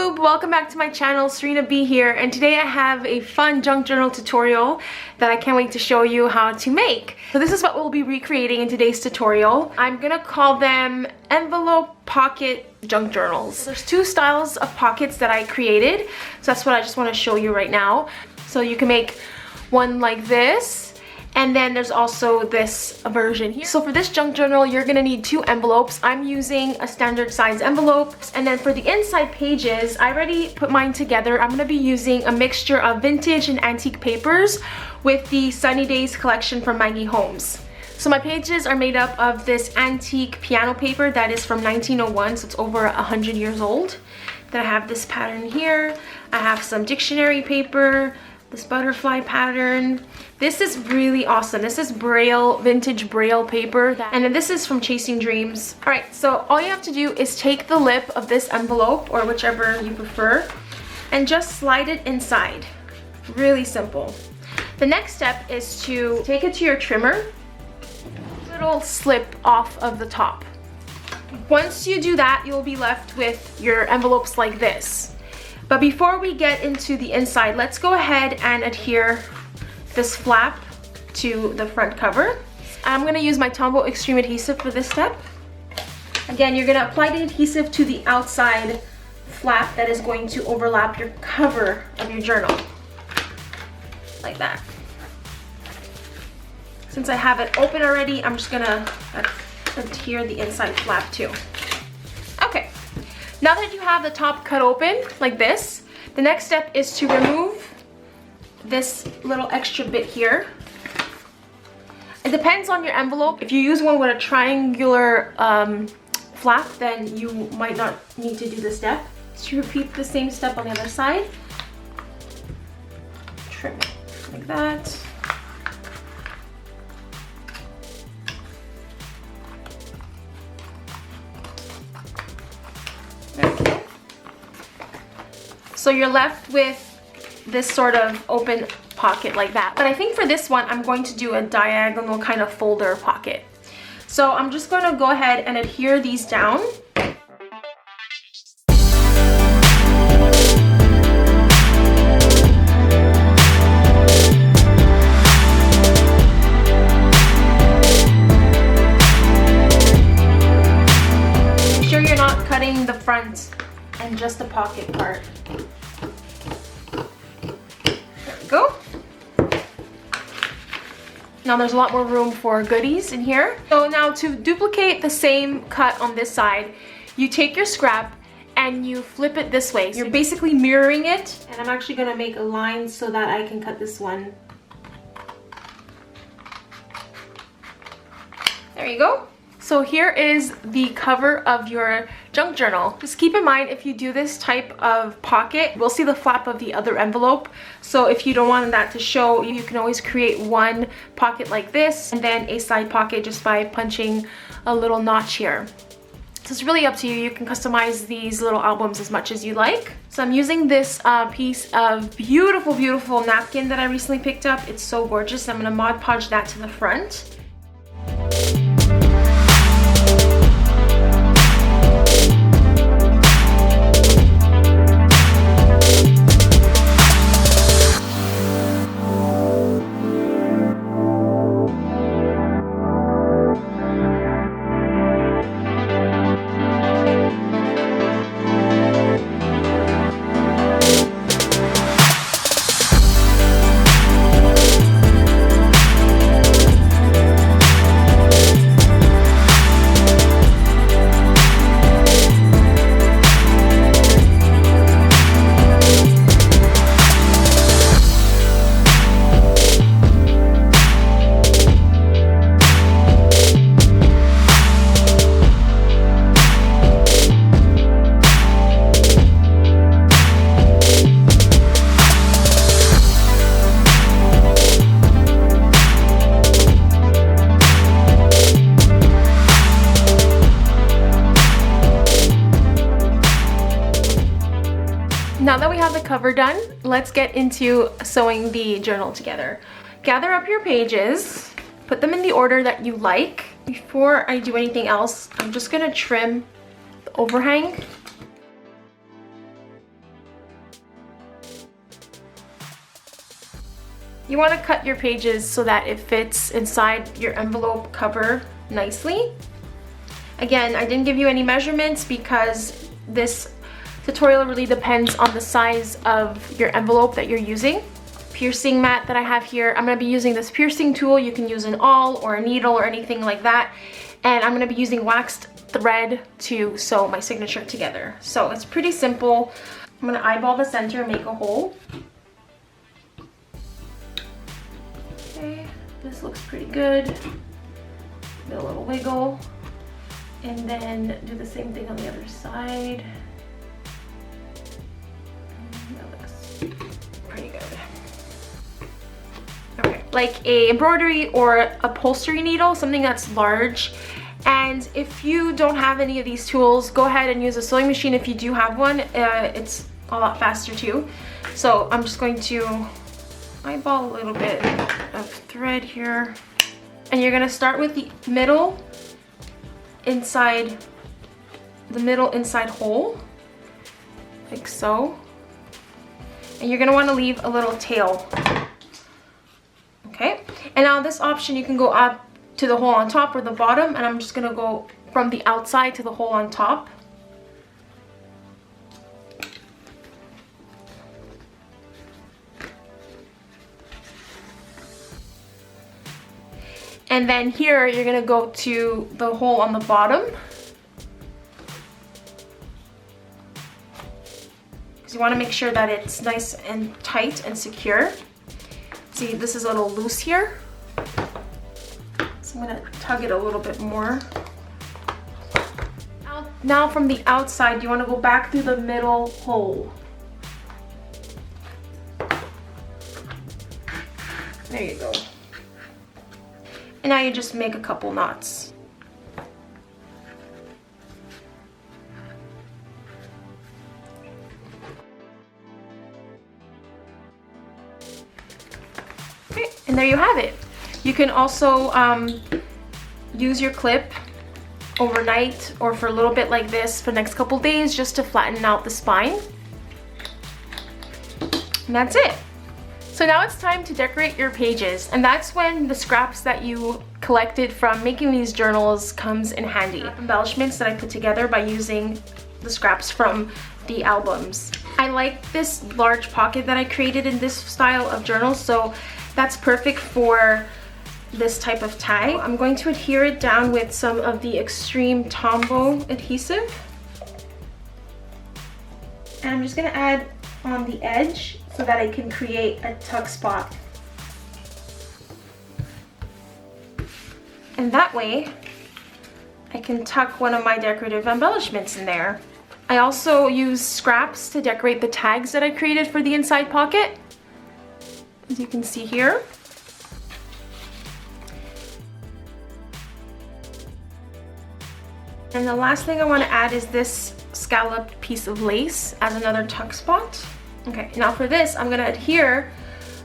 YouTube, welcome back to my channel. Serena B here, and today I have a fun junk journal tutorial that I can't wait to show you how to make. So this is what we'll be recreating in today's tutorial. I'm gonna call them envelope pocket junk journals. There's two styles of pockets that I created, so that's what I just want to show you right now. So you can make one like this, and then there's also this version here. So for this junk journal, you're gonna need two envelopes. I'm using a standard size envelope. And then for the inside pages, I already put mine together. I'm gonna be using a mixture of vintage and antique papers with the Sunny Days collection from Maggie Holmes. So my pages are made up of this antique piano paper that is from 1901, so it's over 100 years old. Then I have this pattern here. I have some dictionary paper, this butterfly pattern. This is really awesome. This is Braille, vintage Braille paper. And then this is from Chasing Dreams. All right, so all you have to do is take the lip of this envelope, or whichever you prefer, and just slide it inside. Really simple. The next step is to take it to your trimmer. Little slip off of the top. Once you do that, you'll be left with your envelopes like this. But before we get into the inside, let's go ahead and adhere this flap to the front cover. I'm gonna use my Tombow Extreme Adhesive for this step. Again, you're gonna apply the adhesive to the outside flap that is going to overlap your cover of your journal. Like that. Since I have it open already, I'm just gonna adhere the inside flap too. Okay. Now that you have the top cut open like this, the next step is to remove this little extra bit here. It depends on your envelope. If you use one with a triangular flap, then you might not need to do this step. So repeat the same step on the other side. Trim it like that. So you're left with this sort of open pocket like that. But I think for this one, I'm going to do a diagonal kind of folder pocket. So I'm just going to go ahead and adhere these down. Make sure you're not cutting the front and just the pocket part. Go. Now there's a lot more room for goodies in here. So now to duplicate the same cut on this side, you take your scrap and you flip it this way. You're basically mirroring it, and I'm actually gonna make a line so that I can cut this one. There you go. So here is the cover of your junk journal. Just keep in mind, if you do this type of pocket, we'll see the flap of the other envelope. So if you don't want that to show, you can always create one pocket like this and then a side pocket just by punching a little notch here. So it's really up to you. You can customize these little albums as much as you like. So I'm using this piece of beautiful, beautiful napkin that I recently picked up. It's so gorgeous. I'm gonna Mod Podge that to the front. Now that we have the cover done, let's get into sewing the journal together. Gather up your pages, put them in the order that you like. Before I do anything else, I'm just gonna trim the overhang. You want to cut your pages so that it fits inside your envelope cover nicely. Again, I didn't give you any measurements because this tutorial really depends on the size of your envelope that you're using. Piercing mat that I have here, I'm going to be using this piercing tool. You can use an awl or a needle or anything like that. And I'm going to be using waxed thread to sew my signature together. So it's pretty simple. I'm going to eyeball the center and make a hole. Okay, this looks pretty good. Do a little wiggle. And then do the same thing on the other side. That looks pretty good. Okay, like a embroidery or upholstery needle, something that's large. And if you don't have any of these tools, go ahead and use a sewing machine if you do have one. It's a lot faster too. So I'm just going to eyeball a little bit of thread here. And you're gonna start with the middle inside hole, like so. And you're gonna wanna leave a little tail. Okay, and now this option, you can go up to the hole on top or the bottom, and I'm just gonna go from the outside to the hole on top. And then here, you're gonna go to the hole on the bottom. Because you wanna make sure that it's nice and tight and secure. See, this is a little loose here. So I'm gonna tug it a little bit more. Now from the outside, you wanna go back through the middle hole. There you go. And now you just make a couple knots. Okay, and there you have it. You can also use your clip overnight or for a little bit like this for the next couple days just to flatten out the spine. And that's it. So now it's time to decorate your pages, and that's when the scraps that you collected from making these journals comes in handy. Embellishments that I put together by using the scraps from the albums. I like this large pocket that I created in this style of journal, so that's perfect for this type of tag. I'm going to adhere it down with some of the Extreme Tombow adhesive. And I'm just gonna add on the edge so that I can create a tuck spot. And that way, I can tuck one of my decorative embellishments in there. I also use scraps to decorate the tags that I created for the inside pocket, as you can see here. And the last thing I want to add is this scalloped piece of lace as another tuck spot. Okay, now for this, I'm gonna adhere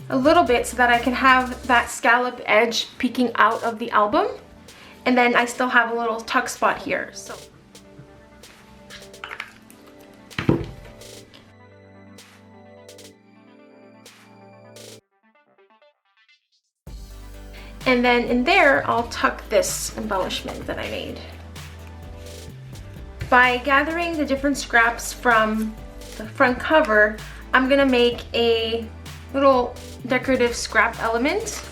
a little bit so that I can have that scallop edge peeking out of the album. And then I still have a little tuck spot here, so. And then in there, I'll tuck this embellishment that I made. By gathering the different scraps from the front cover, I'm gonna make a little decorative scrap element.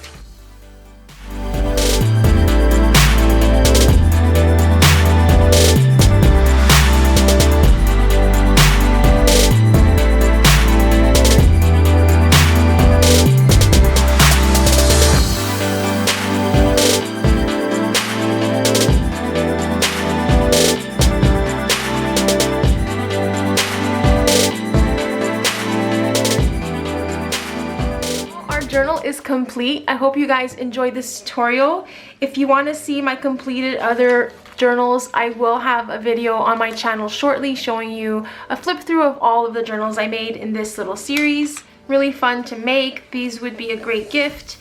Journal is complete. I hope you guys enjoyed this tutorial. If you want to see my completed other journals, I will have a video on my channel shortly showing you a flip through of all of the journals I made in this little series. Really fun to make. These would be a great gift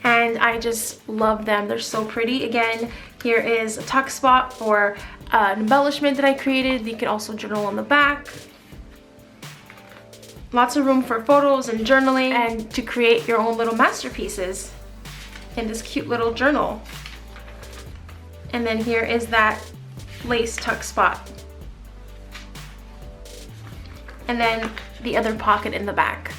and I just love them. They're so pretty. Again, here is a tuck spot for an embellishment that I created. You can also journal on the back. lots of room for photos and journaling and to create your own little masterpieces in this cute little journal. And then here is that lace tuck spot. And then the other pocket in the back.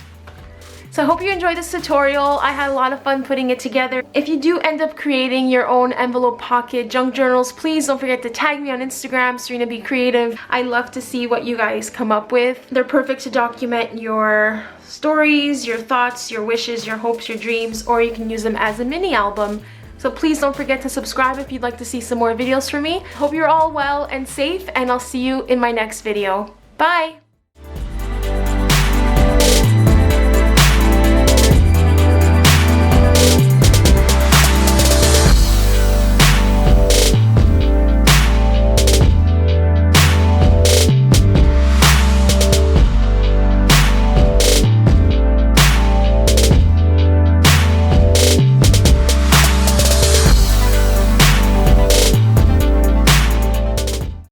So I hope you enjoyed this tutorial. I had a lot of fun putting it together. If you do end up creating your own envelope pocket junk journals, please don't forget to tag me on Instagram, Serena Be Creative. I love to see what you guys come up with. They're perfect to document your stories, your thoughts, your wishes, your hopes, your dreams, or you can use them as a mini album. So please don't forget to subscribe if you'd like to see some more videos from me. Hope you're all well and safe, and I'll see you in my next video. Bye!